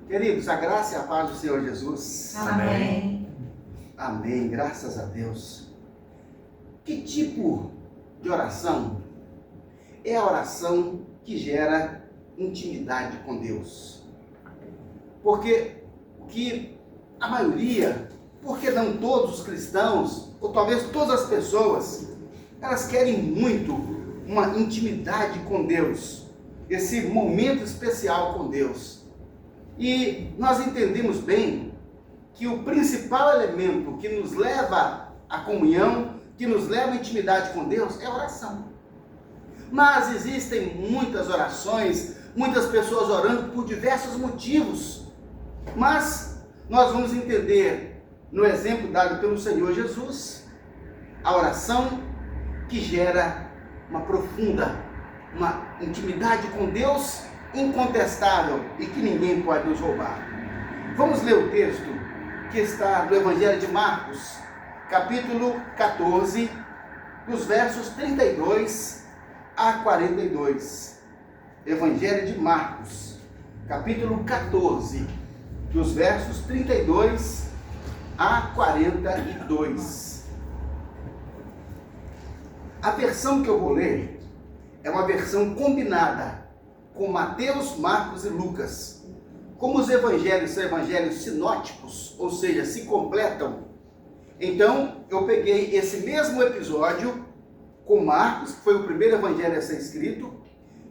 Queridos, a graça e a paz do Senhor Jesus. Amém. Amém, graças a Deus. Que tipo de oração é a oração que gera intimidade com Deus? Porque o que a maioria, porque não todos os cristãos, ou talvez todas as pessoas, elas querem muito uma intimidade com Deus, esse momento especial com Deus. E nós entendemos bem que o principal elemento que nos leva à comunhão, que nos leva à intimidade com Deus, é a oração. Mas existem muitas orações, muitas pessoas orando por diversos motivos. Mas nós vamos entender, no exemplo dado pelo Senhor Jesus, a oração que gera uma profunda, uma intimidade com Deus incontestável e que ninguém pode nos roubar. Vamos ler o texto que está no Evangelho de Marcos, capítulo 14, dos versos 32 a 42. Evangelho de Marcos, capítulo 14, dos versos 32 a 42. A versão que eu vou ler é uma versão combinada com Mateus, Marcos e Lucas. Como os evangelhos são evangelhos sinóticos, ou seja, se completam, então eu peguei esse mesmo episódio com Marcos, que foi o primeiro evangelho a ser escrito,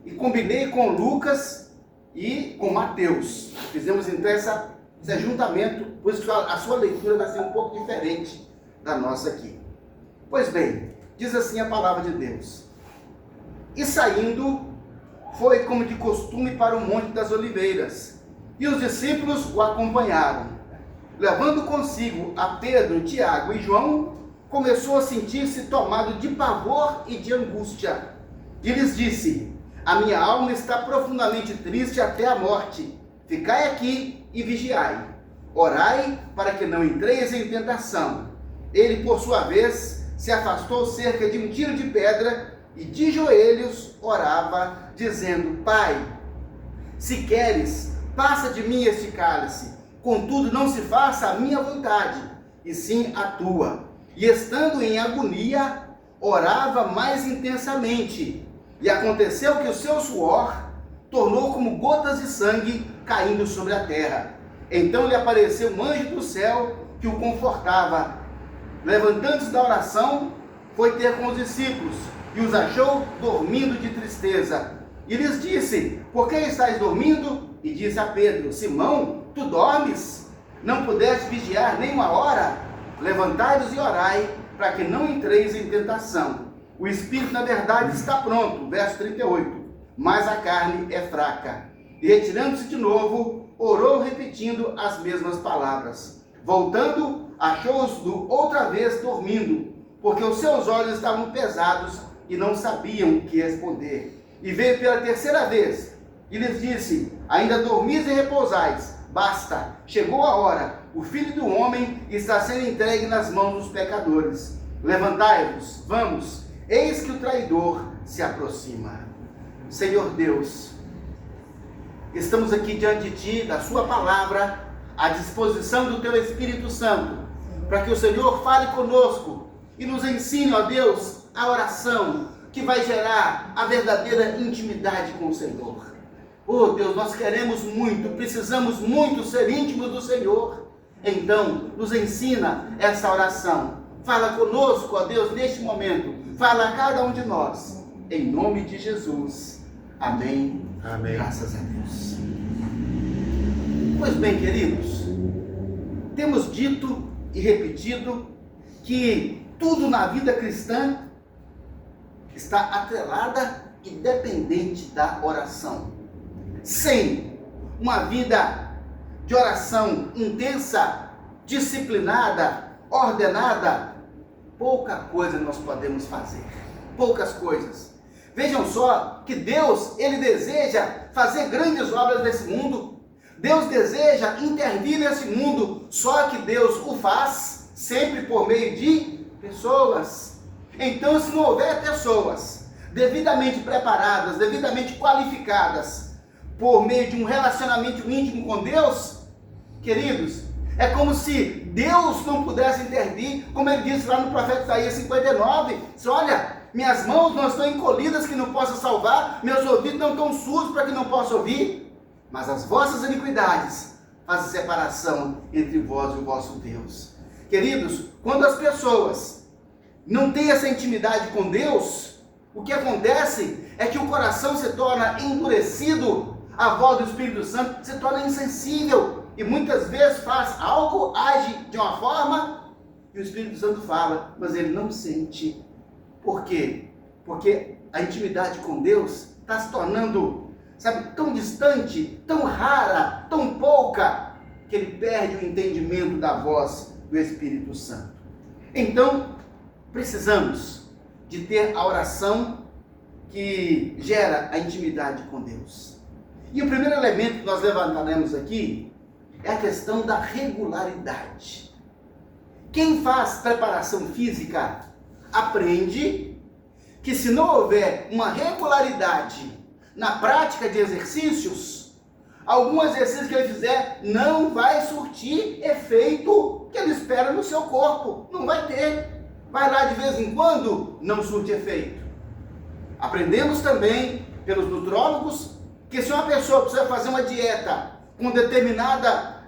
e combinei com Lucas e com Mateus. Fizemos então esse ajuntamento, por isso que a sua leitura vai ser um pouco diferente da nossa aqui. Pois bem, diz assim a palavra de Deus: E saindo, foi como de costume para o Monte das Oliveiras, e os discípulos o acompanharam. Levando consigo a Pedro, Tiago e João, começou a sentir-se tomado de pavor e de angústia. E lhes disse: A minha alma está profundamente triste até a morte. Ficai aqui e vigiai. Orai para que não entreis em tentação. Ele, por sua vez, se afastou cerca de um tiro de pedra e de joelhos orava, dizendo: Pai, se queres, passa de mim este cálice, contudo não se faça a minha vontade, e sim a tua. E estando em agonia, orava mais intensamente, e aconteceu que o seu suor tornou como gotas de sangue caindo sobre a terra. Então lhe apareceu um anjo do céu que o confortava. Levantando-se da oração, foi ter com os discípulos, e os achou dormindo de tristeza. E lhes disse: Por que estáis dormindo? E disse a Pedro: Simão, tu dormes? Não pudeste vigiar nem uma hora? Levantai-vos e orai, para que não entreis em tentação. O espírito, na verdade, está pronto, verso 38, mas a carne é fraca. E retirando-se de novo, orou repetindo as mesmas palavras. Voltando, achou-os outra vez dormindo, porque os seus olhos estavam pesados e não sabiam o que responder. E veio pela terceira vez e lhes disse: Ainda dormis e repousais? Basta, chegou a hora. O Filho do Homem está sendo entregue nas mãos dos pecadores. Levantai-vos, vamos, eis que o traidor se aproxima. Senhor Deus, estamos aqui diante de Ti, da Sua palavra, à disposição do Teu Espírito Santo, para que o Senhor fale conosco e nos ensine, ó Deus, a oração que vai gerar a verdadeira intimidade com o Senhor. Oh Deus, nós queremos muito, precisamos muito ser íntimos do Senhor. Então, nos ensina essa oração. Fala conosco, ó Deus, neste momento. Fala a cada um de nós. Em nome de Jesus. Amém. Amém. Graças a Deus. Pois bem, queridos, temos dito e repetido que tudo na vida cristã está atrelada e dependente da oração. Sem uma vida de oração intensa, disciplinada, ordenada, pouca coisa nós podemos fazer. Poucas coisas. Vejam só que Deus, Ele deseja fazer grandes obras nesse mundo. Deus deseja intervir nesse mundo, só que Deus o faz sempre por meio de pessoas. Então, se não houver pessoas devidamente preparadas, devidamente qualificadas por meio de um relacionamento íntimo com Deus, queridos, é como se Deus não pudesse intervir, como ele disse lá no profeta Isaías 59, diz, olha, minhas mãos não estão encolhidas que não possa salvar, meus ouvidos não estão surdos para que não possa ouvir, mas as vossas iniquidades fazem separação entre vós e o vosso Deus. Queridos, quando as pessoas não têm essa intimidade com Deus, o que acontece é que o coração se torna endurecido, a voz do Espírito Santo se torna insensível, e muitas vezes faz algo, age de uma forma, e o Espírito Santo fala, mas ele não sente. Por quê? Porque a intimidade com Deus está se tornando, sabe, tão distante, tão rara, tão pouca, que ele perde o entendimento da voz do Espírito Santo. Então, precisamos de ter a oração que gera a intimidade com Deus. E o primeiro elemento que nós levantaremos aqui é a questão da regularidade. Quem faz preparação física aprende que se não houver uma regularidade na prática de exercícios, algum exercício que ele fizer não vai surtir efeito que ele espera no seu corpo. Não vai ter. Vai lá de vez em quando, não surte efeito. Aprendemos também pelos nutrólogos que se uma pessoa precisa fazer uma dieta com determinada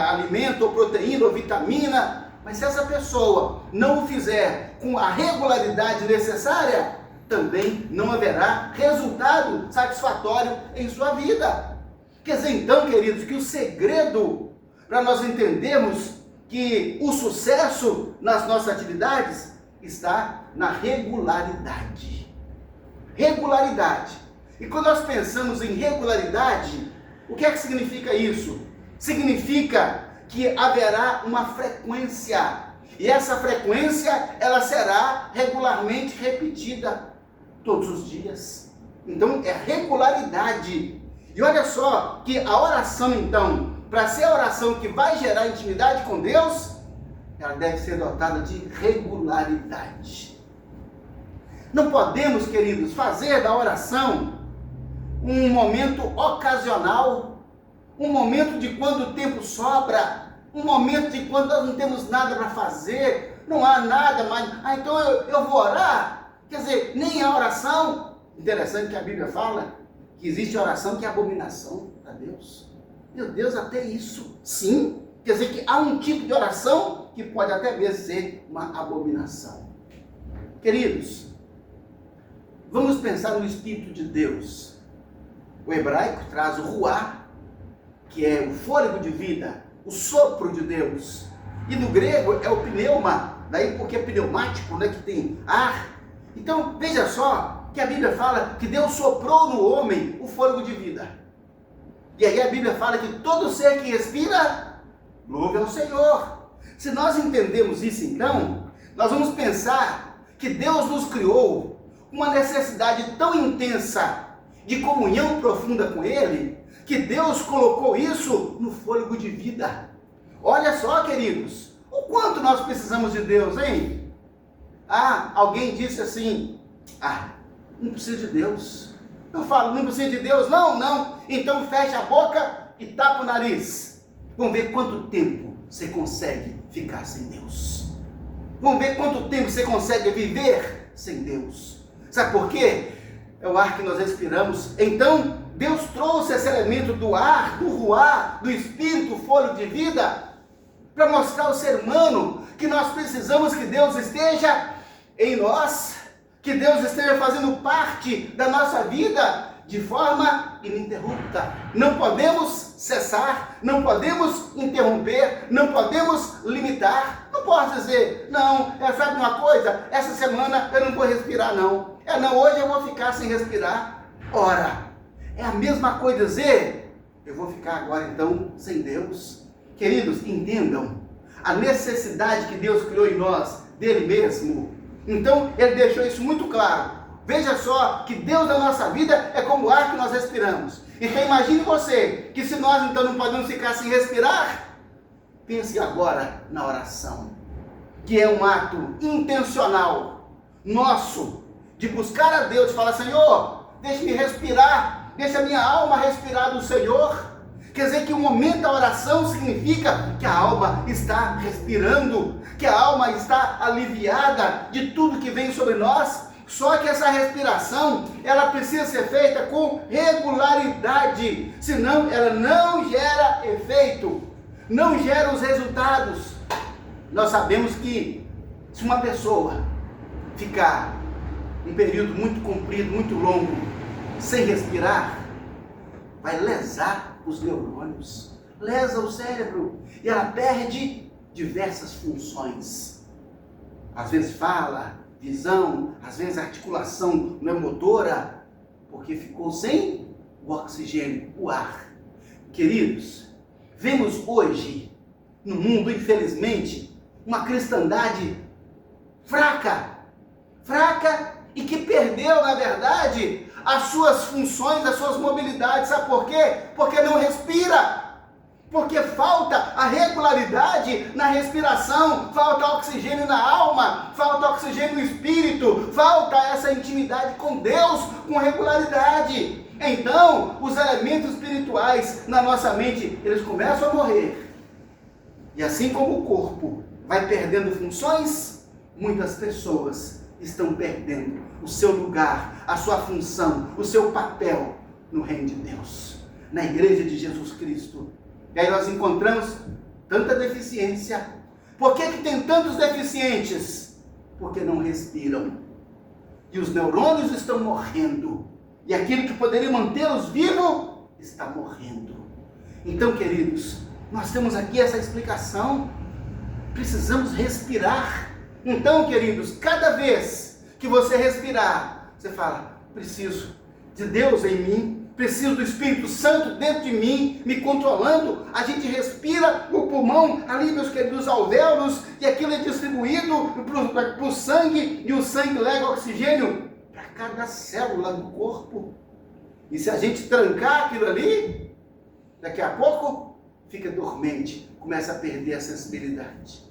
alimento, ou proteína, ou vitamina, mas se essa pessoa não o fizer com a regularidade necessária, também não haverá resultado satisfatório em sua vida. Quer dizer, então, queridos, que o segredo para nós entendermos que o sucesso nas nossas atividades está na regularidade. Regularidade. E quando nós pensamos em regularidade, o que é que significa isso? Significa que haverá uma frequência, e essa frequência ela será regularmente repetida todos os dias. Então é regularidade. E olha só que a oração, então, para ser a oração que vai gerar intimidade com Deus, ela deve ser dotada de regularidade. Não podemos, queridos, fazer da oração um momento ocasional, um momento de quando o tempo sobra, um momento de quando nós não temos nada para fazer, não há nada mais, então eu vou orar. Quer dizer, nem a oração. Interessante que a Bíblia fala que existe oração que é abominação a Deus. Meu Deus, até isso, sim. Quer dizer que há um tipo de oração que pode até mesmo ser uma abominação. Queridos, vamos pensar no Espírito de Deus. O hebraico traz o ruá, que é o fôlego de vida, o sopro de Deus. E no grego é o pneuma, daí porque é pneumático, né, que tem ar. Então, veja só que a Bíblia fala que Deus soprou no homem o fôlego de vida. E aí a Bíblia fala que todo ser que respira, louve ao Senhor. Se nós entendemos isso, então, nós vamos pensar que Deus nos criou uma necessidade tão intensa de comunhão profunda com Ele, que Deus colocou isso no fôlego de vida. Olha só, queridos, o quanto nós precisamos de Deus, hein? Alguém disse assim, não precisa de Deus. Eu falo, não precisa de Deus? Não. Então fecha a boca e tapa o nariz. Vamos ver quanto tempo você consegue ficar sem Deus. Vamos ver quanto tempo você consegue viver sem Deus. Sabe por quê? É o ar que nós respiramos. Então, Deus trouxe esse elemento do ar, do ruá, do espírito, fôlego de vida, para mostrar ao ser humano que nós precisamos que Deus esteja em nós, que Deus esteja fazendo parte da nossa vida de forma ininterrupta. Não podemos cessar, não podemos interromper, não podemos limitar. Não posso dizer, sabe uma coisa? Essa semana eu não vou respirar, não. Hoje eu vou ficar sem respirar. Ora, é a mesma coisa dizer, eu vou ficar agora então sem Deus. Queridos, entendam a necessidade que Deus criou em nós, dele mesmo. Então, ele deixou isso muito claro. Veja só que Deus na nossa vida é como o ar que nós respiramos. Então, imagine você, que se nós então não podemos ficar sem respirar, pense agora na oração, que é um ato intencional, nosso, de buscar a Deus, de falar, Senhor, deixe-me respirar, deixa a minha alma respirar do Senhor. Quer dizer que o momento da oração significa que a alma está respirando, que a alma está aliviada de tudo que vem sobre nós. Só que essa respiração, ela precisa ser feita com regularidade, senão ela não gera efeito, não gera os resultados. Nós sabemos que se uma pessoa ficar um período muito comprido, muito longo, sem respirar, vai lesar os neurônios, lesa o cérebro, e ela perde diversas funções. Às vezes fala, visão, às vezes articulação não é motora, porque ficou sem o oxigênio, o ar. Queridos, vemos hoje no mundo, infelizmente, uma cristandade fraca e que perdeu, na verdade, as suas funções, as suas mobilidades. Sabe por quê? Porque não respira. Porque falta a regularidade na respiração, falta oxigênio na alma, falta oxigênio no espírito, falta essa intimidade com Deus com regularidade. Então, os elementos espirituais na nossa mente, eles começam a morrer. E assim como o corpo vai perdendo funções, muitas pessoas estão perdendo o seu lugar, a sua função, o seu papel no reino de Deus, na igreja de Jesus Cristo. E aí nós encontramos tanta deficiência. Por que tem tantos deficientes? Porque não respiram. E os neurônios estão morrendo. E aquilo que poderia mantê-los vivos está morrendo. Então, queridos, nós temos aqui essa explicação. Precisamos respirar. Então, queridos, cada vez que você respirar, você fala: preciso de Deus em mim, preciso do Espírito Santo dentro de mim, me controlando. A gente respira no pulmão, ali, meus queridos alvéolos, e aquilo é distribuído para o sangue, e o sangue leva oxigênio para cada célula do corpo. E se a gente trancar aquilo ali, daqui a pouco fica dormente, começa a perder a sensibilidade.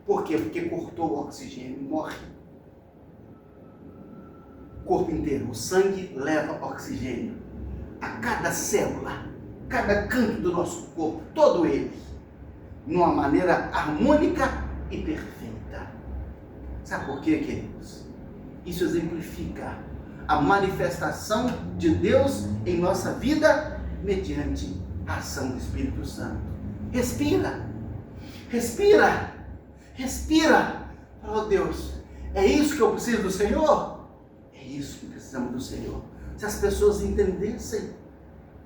Por quê? Porque cortou o oxigênio, morre. O corpo inteiro, o sangue leva oxigênio a cada célula, cada canto do nosso corpo, todo ele, numa maneira harmônica e perfeita. Sabe por quê, queridos? Isso exemplifica a manifestação de Deus em nossa vida mediante a ação do Espírito Santo. Respira, respira, respira. Oh Deus, é isso que eu preciso do Senhor? É isso que precisamos do Senhor. Se as pessoas entendessem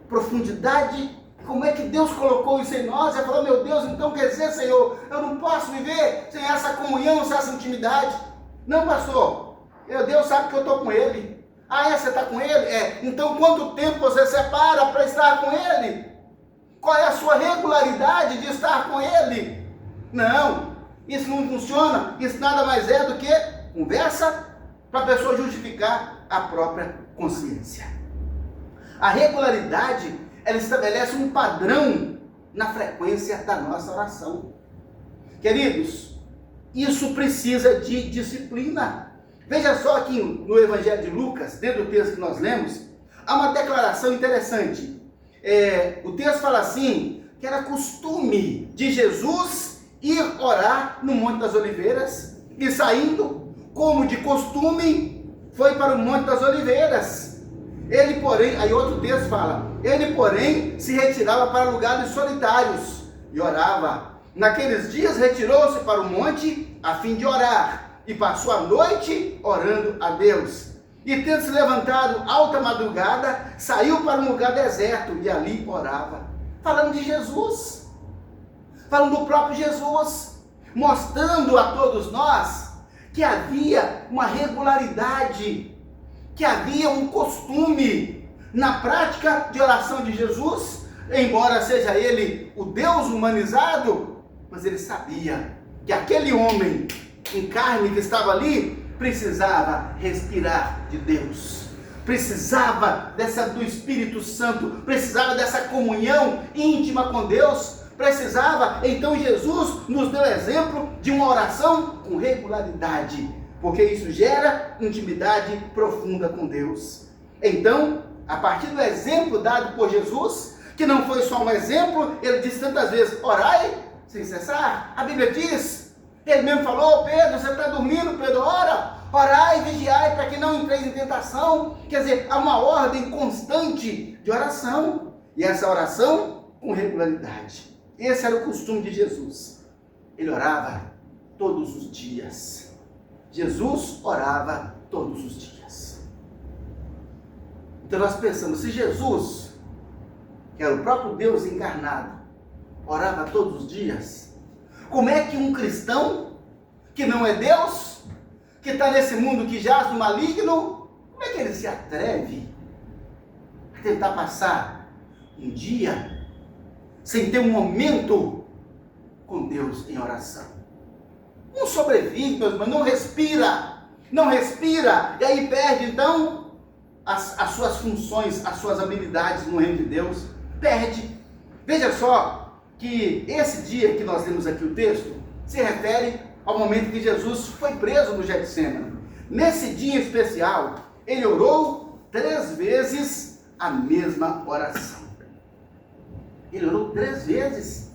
profundidade, como é que Deus colocou isso em nós, e falar: meu Deus, então quer dizer, Senhor, eu não posso viver sem essa comunhão, sem essa intimidade. Não, pastor, Deus sabe que eu estou com Ele. Ah, você está com Ele? Então quanto tempo você separa para estar com Ele? Qual é a sua regularidade de estar com Ele? Não, isso não funciona. Isso nada mais é do que conversa para a pessoa justificar a própria consciência. A regularidade, ela estabelece um padrão na frequência da nossa oração. Queridos, isso precisa de disciplina. Veja só aqui no Evangelho de Lucas, dentro do texto que nós lemos, há uma declaração interessante. O texto fala assim, que era costume de Jesus ir orar no Monte das Oliveiras, e saindo, como de costume, foi para o Monte das Oliveiras. Ele, porém, aí outro texto fala, ele, porém, se retirava para lugares solitários e orava. Naqueles dias retirou-se para o monte a fim de orar, e passou a noite orando a Deus. E tendo se levantado alta madrugada, saiu para um lugar deserto e ali orava. Falando de Jesus, falando do próprio Jesus, mostrando a todos nós que havia uma regularidade, que havia um costume na prática de oração de Jesus, embora seja ele o Deus humanizado, mas ele sabia que aquele homem em carne que estava ali precisava respirar de Deus, precisava do Espírito Santo, precisava dessa comunhão íntima com Deus, precisava. Então Jesus nos deu exemplo de uma oração com regularidade, porque isso gera intimidade profunda com Deus. Então a partir do exemplo dado por Jesus, que não foi só um exemplo, ele disse tantas vezes, orai sem cessar. A Bíblia diz, ele mesmo falou, Pedro, você está dormindo, Pedro, ora, orai e vigiai para que não entreis em tentação. Quer dizer, há uma ordem constante de oração, e essa oração com regularidade. Esse era o costume de Jesus. Ele orava todos os dias. Jesus orava todos os dias. Então nós pensamos, se Jesus, que era o próprio Deus encarnado, orava todos os dias, como é que um cristão, que não é Deus, que está nesse mundo que jaz no maligno, como é que ele se atreve a tentar passar um dia sem ter um momento com Deus em oração? Não sobrevive, meus irmãos, não respira, e aí perde então as suas funções, as suas habilidades no reino de Deus, perde. Veja só que esse dia que nós temos aqui o texto, se refere ao momento que Jesus foi preso no Getsêmani. Nesse dia especial, ele orou 3 vezes a mesma oração. Ele orou 3 vezes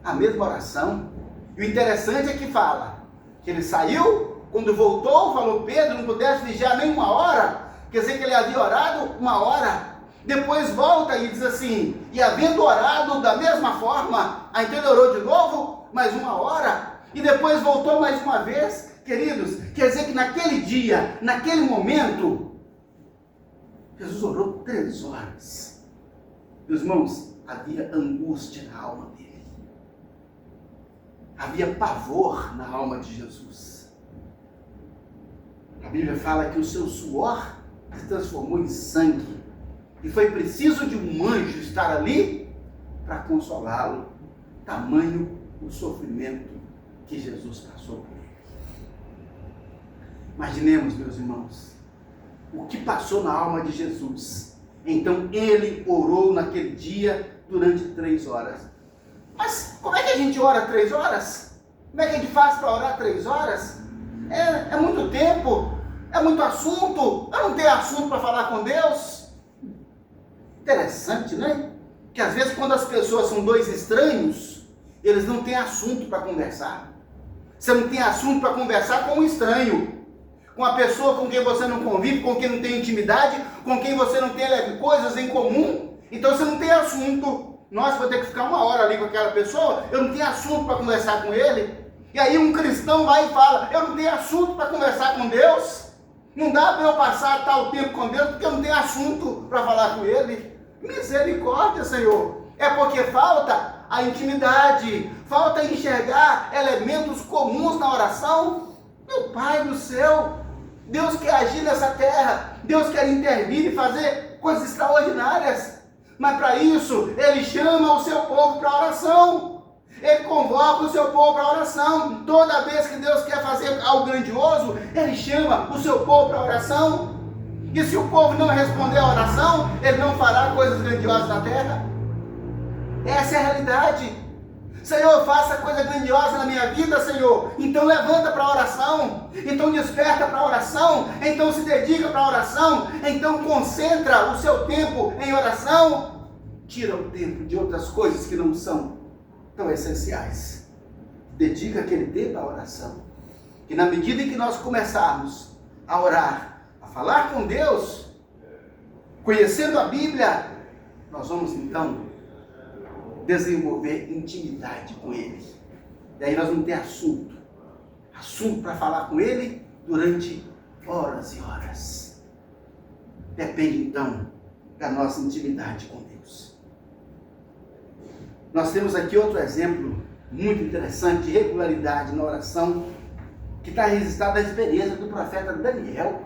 a mesma oração. E o interessante é que fala que ele saiu, quando voltou, falou, Pedro, não pudesse vigiar nem 1 hora. Quer dizer que ele havia orado 1 hora. Depois volta e diz assim, e havendo orado da mesma forma, aí então ele orou de novo, mais 1 hora, e depois voltou mais uma vez. Queridos, quer dizer que naquele dia, naquele momento, Jesus orou 3 horas. Meus irmãos, havia angústia na alma dele. Havia pavor na alma de Jesus. A Bíblia fala que o seu suor se transformou em sangue. E foi preciso de um anjo estar ali para consolá-lo. Tamanho o sofrimento que Jesus passou por ele. Imaginemos, meus irmãos, o que passou na alma de Jesus. Então ele orou naquele dia durante 3 horas. Mas como é que a gente ora 3 horas? Como é que a gente faz para orar 3 horas? É muito tempo, é muito assunto. Eu não tenho assunto para falar com Deus. Interessante, né? Que às vezes quando as pessoas são 2 estranhos, eles não têm assunto para conversar. Você não tem assunto para conversar com um estranho, com uma pessoa com quem você não convive, com quem não tem intimidade, com quem você não tem coisas em comum. Então você não tem assunto. Nossa, vou ter que ficar 1 hora ali com aquela pessoa, eu não tenho assunto para conversar com ele. E aí um cristão vai e fala, eu não tenho assunto para conversar com Deus. Não dá para eu passar tal tempo com Deus, porque eu não tenho assunto para falar com ele. Misericórdia, Senhor. É porque falta a intimidade, falta enxergar elementos comuns na oração. Meu Pai do céu, Deus quer agir nessa terra, Deus quer intervir e fazer coisas extraordinárias. Mas para isso, Ele chama o seu povo para a oração. Ele convoca o seu povo para a oração. Toda vez que Deus quer fazer algo grandioso, Ele chama o seu povo para a oração. E se o povo não responder à oração, Ele não fará coisas grandiosas na terra. Essa é a realidade. Senhor, faça coisa grandiosa na minha vida, Senhor. Então levanta para a oração. Então desperta para a oração. Então se dedica para a oração. Então concentra o seu tempo em oração. Tira o tempo de outras coisas que não são tão essenciais. Dedica aquele tempo à oração. E na medida em que nós começarmos a orar, a falar com Deus, conhecendo a Bíblia, nós vamos então desenvolver intimidade com Ele. E aí nós vamos ter assunto para falar com Ele durante horas e horas. Depende então da nossa intimidade com Deus. Nós temos aqui outro exemplo muito interessante de regularidade na oração, que está registrado na experiência do profeta Daniel.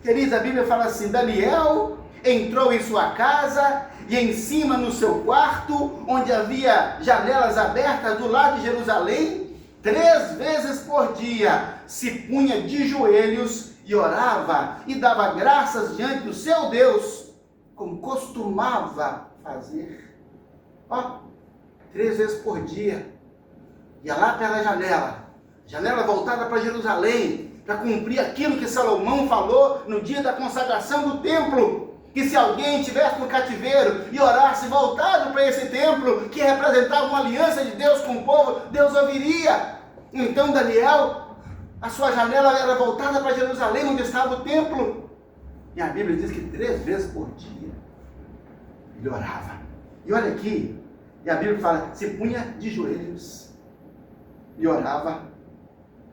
Queridos, a Bíblia fala assim, Daniel entrou em sua casa e em cima no seu quarto, onde havia janelas abertas do lado de Jerusalém, 3 vezes por dia se punha de joelhos e orava e dava graças diante do seu Deus, como costumava fazer. 3 vezes por dia, ia lá pela janela voltada para Jerusalém, para cumprir aquilo que Salomão falou no dia da consagração do templo. que se alguém estivesse no cativeiro e orasse voltado para esse templo, que representava uma aliança de Deus com o povo, Deus ouviria. Então Daniel, a sua janela era voltada para Jerusalém, onde estava o templo. E a Bíblia diz que 3 vezes por dia ele orava. E olha aqui, e a Bíblia fala, se punha de joelhos e orava,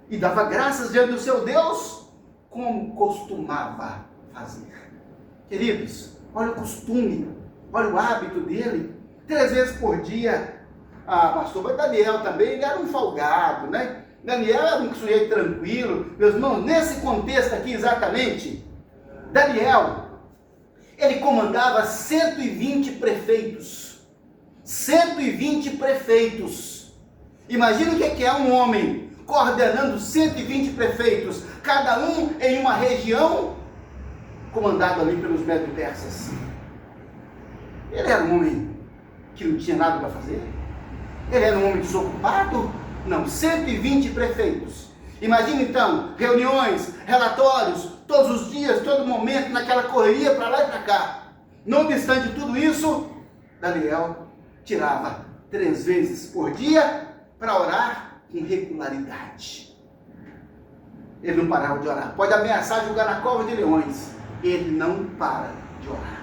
e dava graças diante do seu Deus, como costumava fazer. Queridos, olha o costume, olha o hábito dele, 3 vezes por dia. Pastor, mas Daniel também, ele era um folgado, né? Daniel era um sujeito tranquilo. Meus irmãos, nesse contexto aqui exatamente, Daniel, ele comandava 120 prefeitos. 120 prefeitos. Imagina o que é um homem coordenando 120 prefeitos, cada um em uma região, comandado ali pelos medo-persas. Ele era um homem que não tinha nada para fazer? Ele era um homem desocupado? Não, 120 prefeitos. Imagina então, reuniões, relatórios, todos os dias, todo momento, naquela correria para lá e para cá. Não obstante tudo isso, Daniel tirava 3 vezes por dia para orar com regularidade. Ele não parava de orar. Pode ameaçar jogar na cova de leões. Ele não para de orar.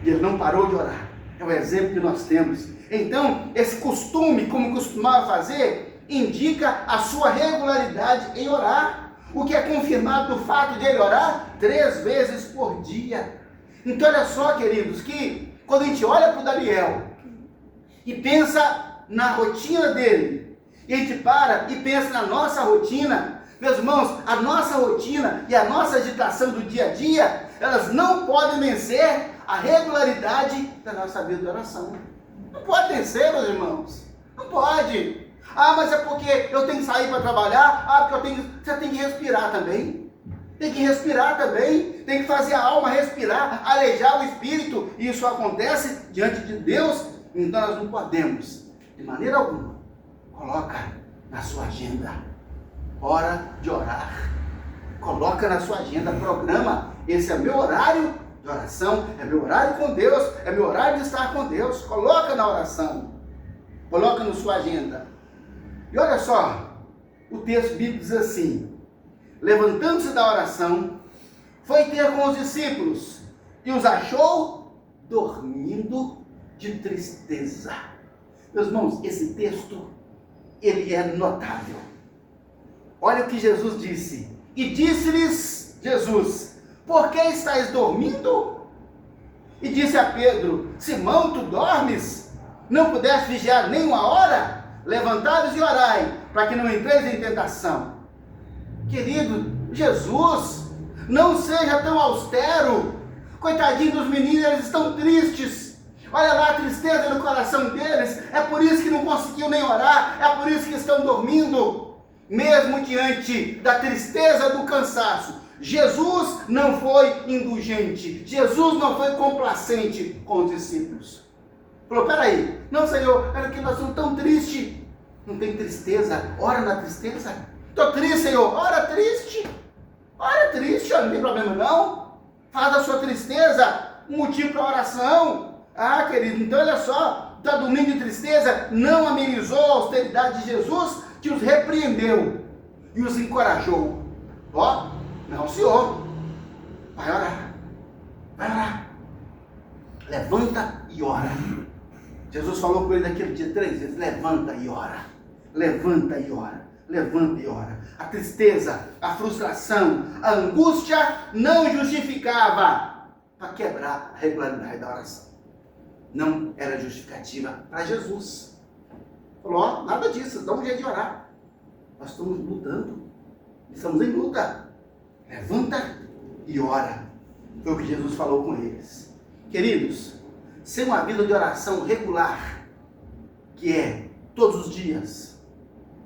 Ele não parou de orar. É o exemplo que nós temos. Então, esse costume, como costumava fazer, indica a sua regularidade em orar. O que é confirmado do fato de ele orar 3 vezes por dia. Então, olha só, queridos, que quando a gente olha para o Daniel e pensa na rotina dele, e a gente para e pensa na nossa rotina, meus irmãos, a nossa rotina e a nossa agitação do dia a dia, elas não podem vencer a regularidade da nossa vida de oração. Não pode vencer, meus irmãos. Não pode. Mas é porque eu tenho que sair para trabalhar. Porque você tem que respirar também. Tem que respirar também. Tem que fazer a alma respirar, arejar o espírito. E isso acontece diante de Deus. Então nós não podemos, de maneira alguma, coloca na sua agenda hora de orar. Coloca na sua agenda, programa. Esse é meu horário de oração, é meu horário com Deus, é meu horário de estar com Deus. Coloca na oração, coloca na sua agenda. E olha só, o texto bíblico diz assim: levantando-se da oração, foi ter com os discípulos e os achou dormindo de tristeza. Meus irmãos, esse texto, ele é notável. Olha o que Jesus disse. E disse-lhes Jesus: por que estáis dormindo? E disse a Pedro: Simão, tu dormes? Não pudeste vigiar nem 1 hora? Levantai-vos e orai, para que não entreis em tentação. Querido, Jesus, não seja tão austero. Coitadinho dos meninos, eles estão tristes. Olha lá a tristeza no coração deles. É por isso que não conseguiu nem orar. É por isso que estão dormindo. Mesmo diante da tristeza do cansaço, Jesus não foi indulgente, Jesus não foi complacente com os discípulos. Falou: peraí, não, Senhor, era que nós somos tão tristes. Não tem tristeza, ora na tristeza. Estou triste, Senhor, ora triste, não tem problema não. Faz da sua tristeza um motivo para oração. Querido, então olha só, está dormindo de tristeza, não amenizou a austeridade de Jesus, que os repreendeu e os encorajou. Não, Senhor, vai orar, levanta e ora. Jesus falou com ele naquele dia 3 vezes: levanta e ora, levanta e ora, levanta e ora. A tristeza, a frustração, a angústia não justificava para quebrar a regularidade da oração. Não era justificativa para Jesus. Falou: nada disso, dá um jeito de orar. Nós estamos lutando, estamos em luta. Levanta e ora. Foi o que Jesus falou com eles. Queridos, sem uma vida de oração regular, que é todos os dias,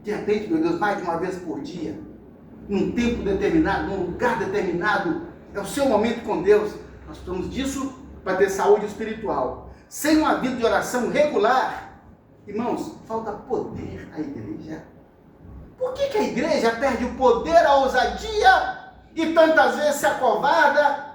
de repente, meu Deus, mais de uma vez por dia, num tempo determinado, num lugar determinado, é o seu momento com Deus. Nós precisamos disso para ter saúde espiritual. Sem uma vida de oração regular, irmãos, falta poder à igreja. Por que a igreja perde o poder, a ousadia e tantas vezes se acovarda?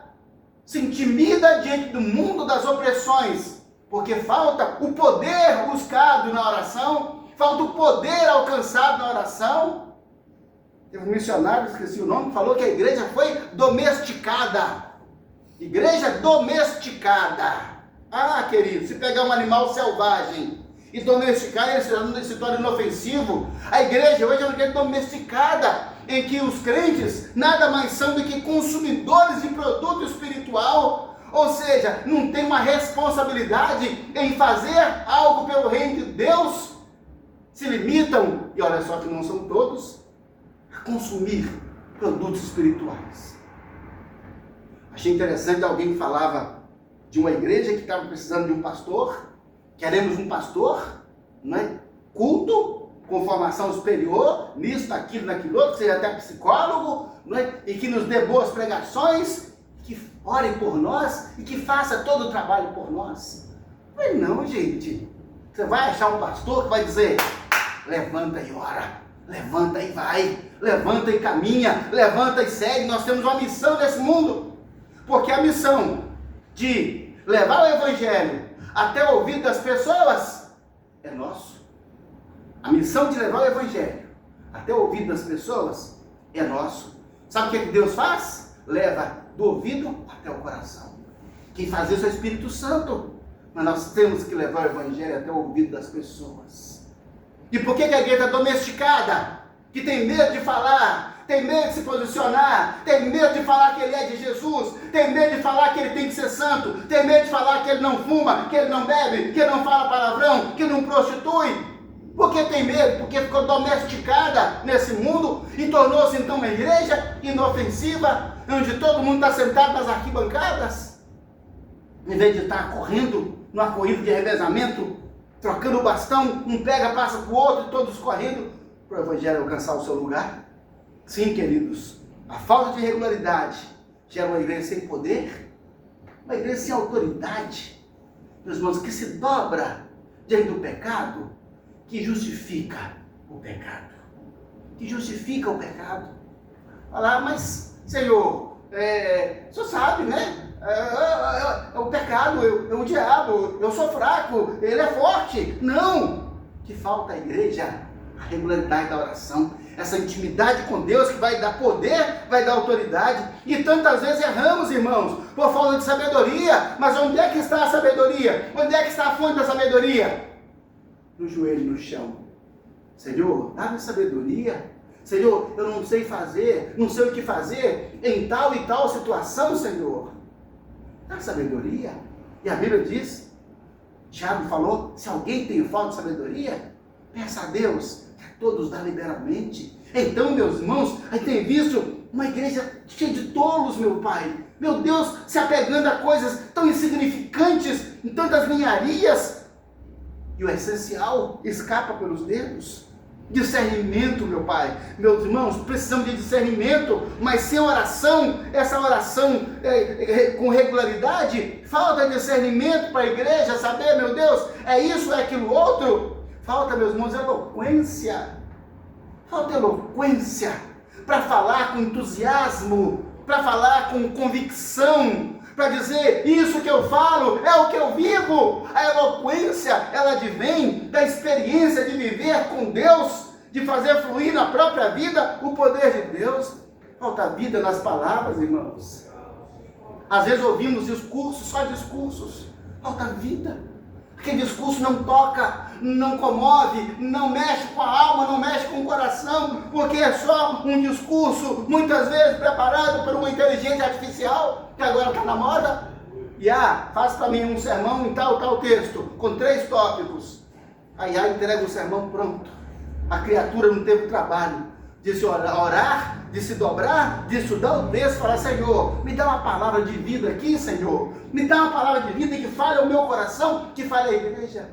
se intimida diante do mundo das opressões, porque falta o poder buscado na oração, falta o poder alcançado na oração. Teve um missionário, esqueci o nome, que falou que a igreja foi domesticada. Igreja domesticada. Ah, querido, se pegar um animal selvagem e domesticar, ele se torna inofensivo. A igreja hoje é uma igreja domesticada, em que os crentes nada mais são do que consumidores de produto espiritual, ou seja, não tem uma responsabilidade em fazer algo pelo reino de Deus, se limitam, e olha só que não são todos, a consumir produtos espirituais. Achei interessante, alguém falava de uma igreja que estava precisando de um pastor, queremos um pastor, não é? Culto, com formação superior, nisso, naquilo, naquilo outro, seja até psicólogo, não é? E que nos dê boas pregações, que ore por nós e que faça todo o trabalho por nós. Mas não, gente. Você vai achar um pastor que vai dizer, levanta e ora, levanta e vai, levanta e caminha, levanta e segue. Nós temos uma missão nesse mundo, porque a missão de levar o evangelho até o ouvido das pessoas é nosso. A missão de levar o evangelho até o ouvido das pessoas é nosso. Sabe o que Deus faz? Leva do ouvido até o coração. Quem faz isso é o Espírito Santo. Mas nós temos que levar o evangelho até o ouvido das pessoas. E por que a igreja é domesticada? Que tem medo de falar, tem medo de se posicionar, tem medo de falar que ele é de Jesus, tem medo de falar que ele tem que ser santo, tem medo de falar que ele não fuma, que ele não bebe, que ele não fala palavrão, que não prostitui. Por que tem medo? Porque ficou domesticada nesse mundo e tornou-se então uma igreja inofensiva, onde todo mundo está sentado nas arquibancadas, em vez de estar correndo numa corrida de revezamento, trocando o bastão, um pega, passa para o outro, e todos correndo para o evangelho alcançar o seu lugar. Sim, queridos, a falta de regularidade gera uma igreja sem poder, uma igreja sem autoridade, meus irmãos, que se dobra diante do pecado, que justifica o pecado. Que justifica o pecado. Fala, mas, Senhor, o Senhor sabe, né? É o pecado, é o diabo, eu sou fraco, ele é forte. Não! Que falta à igreja a regularidade da oração, essa intimidade com Deus que vai dar poder, vai dar autoridade. E tantas vezes erramos, irmãos, por falta de sabedoria. Mas onde é que está a sabedoria? Onde é que está a fonte da sabedoria? No joelho no chão. Senhor, dá-me sabedoria. Senhor, eu não sei fazer, não sei o que fazer em tal e tal situação, Senhor. Dá sabedoria. E a Bíblia diz, Tiago falou, se alguém tem falta de sabedoria, peça a Deus, que a todos dá liberalmente. Então, meus irmãos, a gente tem visto uma igreja cheia de tolos, meu Pai. Meu Deus, se apegando a coisas tão insignificantes, em tantas ninharias, e o essencial escapa pelos dedos. Discernimento, meu Pai. Meus irmãos, precisamos de discernimento, mas sem oração, essa oração com regularidade, falta discernimento para a igreja saber, meu Deus, é isso, é aquilo outro. Falta, meus irmãos, eloquência. Falta eloquência para falar com entusiasmo, para falar com convicção, para dizer, isso que eu falo é o que eu vivo. A eloquência, ela advém da experiência de viver com Deus, de fazer fluir na própria vida o poder de Deus. Falta vida nas palavras, irmãos. Às vezes ouvimos discursos, só discursos. Falta vida. Porque discurso não toca, não comove, não mexe com a alma, não mexe com o coração, porque é só um discurso, muitas vezes preparado por uma inteligência artificial, que agora está na moda. E faz para mim um sermão em tal texto, com 3 tópicos. Aí entrega o sermão pronto. A criatura não teve trabalho de se orar, de se dobrar, de estudar o texto, falar, Senhor, me dá uma palavra de vida aqui, Senhor. Me dá uma palavra de vida que fale ao meu coração, que fale à igreja.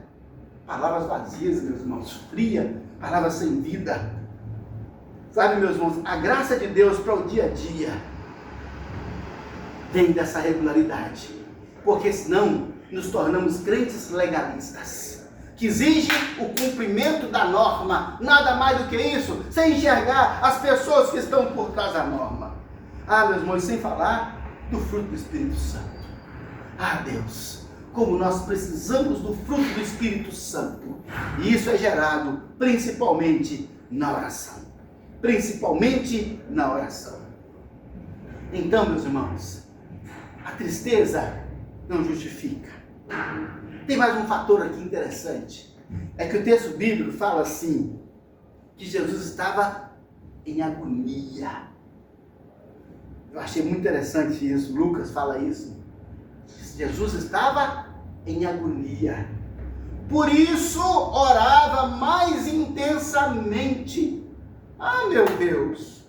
Palavras vazias, meus irmãos, fria, palavras sem vida. Sabe, meus irmãos, a graça de Deus para o dia a dia vem dessa regularidade. Porque senão nos tornamos crentes legalistas, que exige o cumprimento da norma, nada mais do que isso, sem enxergar as pessoas que estão por trás da norma. Meus irmãos, sem falar do fruto do Espírito Santo. Ah, Deus, como nós precisamos do fruto do Espírito Santo. E isso é gerado principalmente na oração. Principalmente na oração. Então, meus irmãos, a tristeza não justifica. Tem mais um fator aqui interessante. É que o texto bíblico fala assim, que Jesus estava em agonia. Eu achei muito interessante isso. Lucas fala isso. Jesus estava em agonia. Por isso orava mais intensamente. Ah, meu Deus!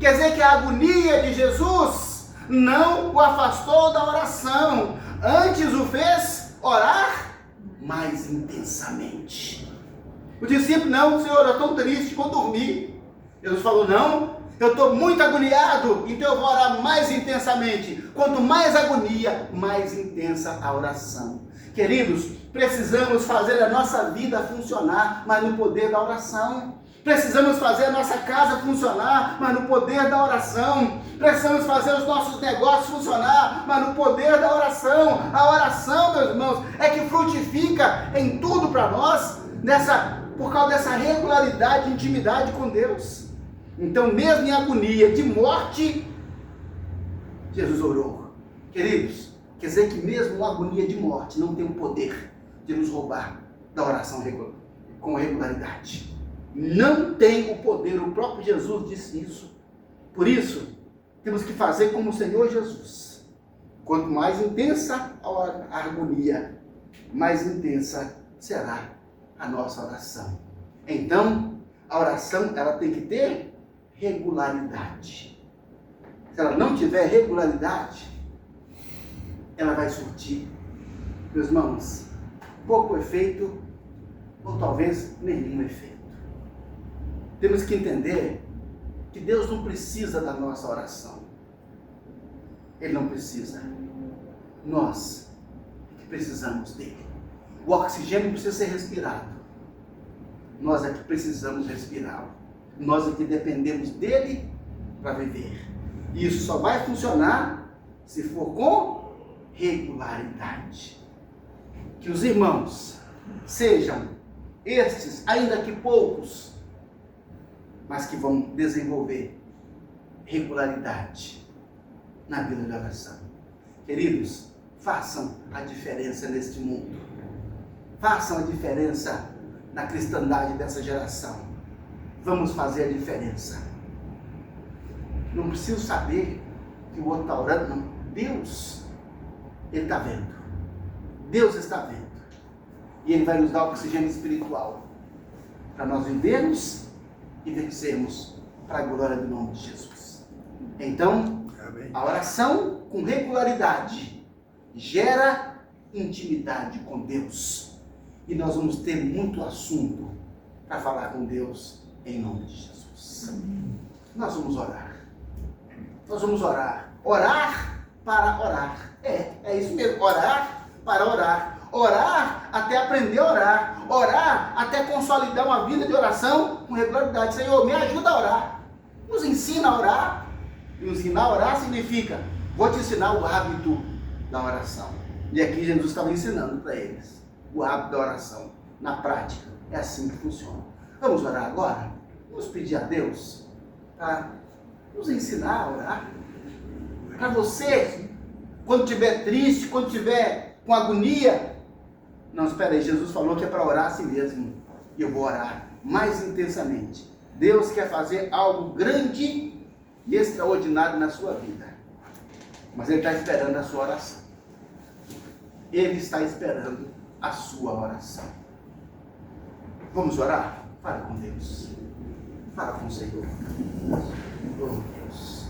Quer dizer que a agonia de Jesus não o afastou da oração. Antes o fez orar mais intensamente. O discípulo, não, Senhor, eu estou triste, vou dormir. Jesus falou, não, eu estou muito agoniado, então eu vou orar mais intensamente. Quanto mais agonia, mais intensa a oração. Queridos, precisamos fazer a nossa vida funcionar, mas no poder da oração. Precisamos fazer a nossa casa funcionar, mas no poder da oração. Precisamos fazer os nossos negócios funcionar, mas no poder da oração. A oração, meus irmãos, é que frutifica em tudo para nós, por causa dessa regularidade de intimidade com Deus. Então, mesmo em agonia de morte, Jesus orou. Queridos, quer dizer que mesmo uma agonia de morte não tem o poder de nos roubar da oração com regularidade. Não tem o poder, o próprio Jesus disse isso. Por isso, temos que fazer como o Senhor Jesus. Quanto mais intensa a agonia, mais intensa será a nossa oração. Então, a oração ela tem que ter regularidade. Se ela não tiver regularidade, ela vai surtir, meus irmãos, pouco efeito ou talvez nenhum efeito. Temos que entender que Deus não precisa da nossa oração. Ele não precisa. Nós é que precisamos dele. O oxigênio precisa ser respirado. Nós é que precisamos respirá-lo. Nós é que dependemos dele para viver. E isso só vai funcionar se for com regularidade. Que os irmãos sejam estes, ainda que poucos, mas que vão desenvolver regularidade na vida de oração. Queridos, façam a diferença neste mundo. Façam a diferença na cristandade dessa geração. Vamos fazer a diferença. Não preciso saber que o outro está orando, não. Deus, Ele está vendo. Deus está vendo. E Ele vai nos dar oxigênio espiritual para nós vivermos e vencermos para a glória do nome de Jesus. Então, amém. A oração com regularidade gera intimidade com Deus. E nós vamos ter muito assunto para falar com Deus em nome de Jesus. Amém. Nós vamos orar. Nós vamos orar. Orar para orar. É isso mesmo. Orar para orar. Orar até aprender a orar. Orar até consolidar uma vida de oração com regularidade. Senhor, me ajuda a orar. Nos ensina a orar. E nos ensinar a orar significa, vou te ensinar o hábito da oração. E aqui Jesus estava ensinando para eles o hábito da oração. Na prática, é assim que funciona. Vamos orar agora? Vamos pedir a Deus para nos ensinar a orar. Para você, quando estiver triste, quando estiver com agonia, não, espera aí, Jesus falou que é para orar a si mesmo. E eu vou orar mais intensamente. Deus quer fazer algo grande e extraordinário na sua vida. Mas Ele está esperando a sua oração. Ele está esperando a sua oração. Vamos orar? Fala com Deus. Fala com o Senhor. Oh, Deus.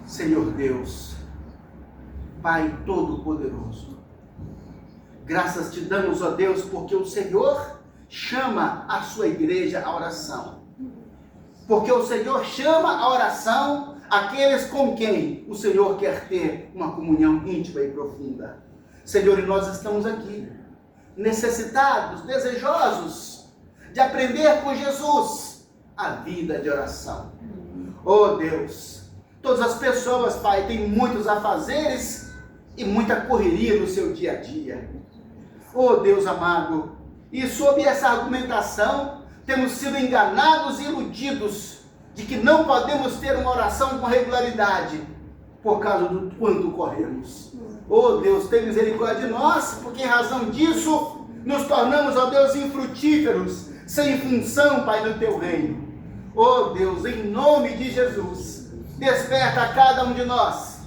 Senhor Deus, Pai Todo-Poderoso, graças te damos, ó Deus, porque o Senhor chama a sua igreja à oração. Porque o Senhor chama à oração aqueles com quem o Senhor quer ter uma comunhão íntima e profunda. Senhor, e nós estamos aqui, necessitados, desejosos de aprender com Jesus, a vida de oração. Oh Deus, todas as pessoas, Pai, têm muitos afazeres e muita correria no seu dia a dia. Oh Deus amado, e sob essa argumentação, temos sido enganados e iludidos de que não podemos ter uma oração com regularidade por causa do quanto corremos. Oh Deus, tem misericórdia de nós, porque em razão disso nos tornamos, ó Deus, infrutíferos, sem função, Pai, no teu reino. Oh Deus, em nome de Jesus, desperta a cada um de nós.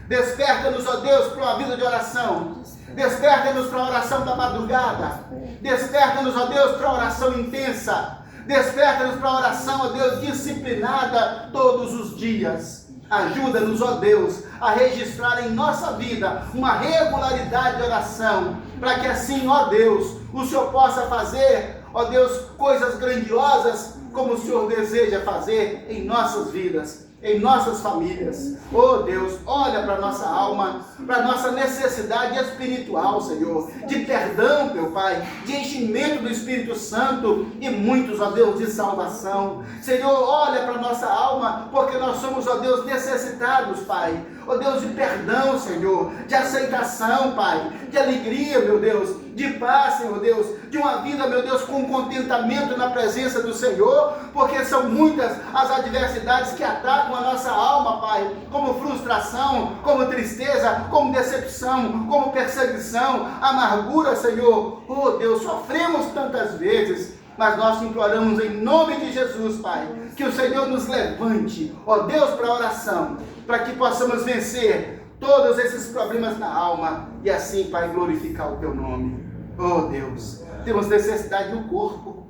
Desperta-nos, ó Deus, para uma vida de oração. Desperta-nos para a oração da madrugada. Desperta-nos, ó Deus, para a oração intensa. Desperta-nos para a oração, ó Deus, disciplinada todos os dias. Ajuda-nos, ó Deus, a registrar em nossa vida uma regularidade de oração, para que assim, ó Deus, o Senhor possa fazer, ó Deus, coisas grandiosas, como o Senhor deseja fazer em nossas vidas, em nossas famílias. Oh Deus, olha para a nossa alma, para a nossa necessidade espiritual, Senhor, de perdão, meu Pai, de enchimento do Espírito Santo e muitos, ó Deus, de salvação. Senhor, olha para a nossa alma, porque nós somos, ó Deus, necessitados, Pai. Ó Deus, de perdão, Senhor, de aceitação, Pai, de alegria, meu Deus, de paz, Senhor Deus, de uma vida, meu Deus, com contentamento na presença do Senhor, porque são muitas as adversidades que atacam a nossa alma, Pai, como frustração, como tristeza, como decepção, como perseguição, amargura, Senhor. Oh Deus, sofremos tantas vezes, mas nós imploramos em nome de Jesus, Pai, que o Senhor nos levante, ó Deus, para a oração, para que possamos vencer todos esses problemas na alma e assim, Pai, glorificar o Teu nome. Oh Deus, temos necessidade no corpo,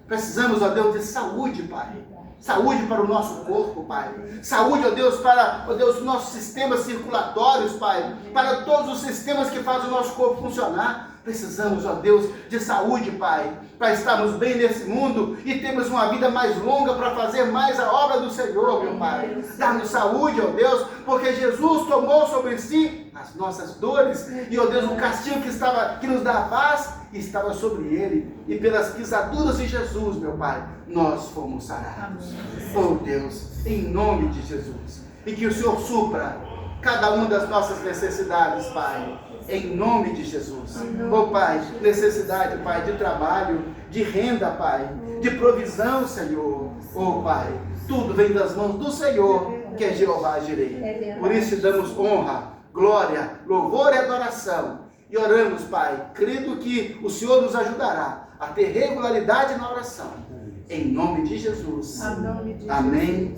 precisamos, ó Deus, de saúde, Pai. Saúde para o nosso corpo, Pai. Saúde, ó Deus, para, ó Deus, os nossos sistemas circulatórios, Pai. Para todos os sistemas que fazem o nosso corpo funcionar. Precisamos, ó Deus, de saúde, Pai, para estarmos bem nesse mundo e termos uma vida mais longa para fazer mais a obra do Senhor, meu Pai. Dá-nos saúde, ó Deus, porque Jesus tomou sobre si as nossas dores e, ó Deus, o castigo que nos dá a paz estava sobre ele, e pelas pisaduras de Jesus, meu Pai, nós fomos sarados. Oh Deus, em nome de Jesus, e que o Senhor supra cada uma das nossas necessidades, Pai, em nome de Jesus. Oh Pai, necessidade, Pai, de trabalho, de renda, Pai, de provisão, Senhor. Oh Pai, tudo vem das mãos do Senhor, que é Jeová Jireh. Por isso te damos honra, glória, louvor e adoração. E oramos, Pai, crendo que o Senhor nos ajudará a ter regularidade na oração. Em nome de Jesus. Amém. Amém.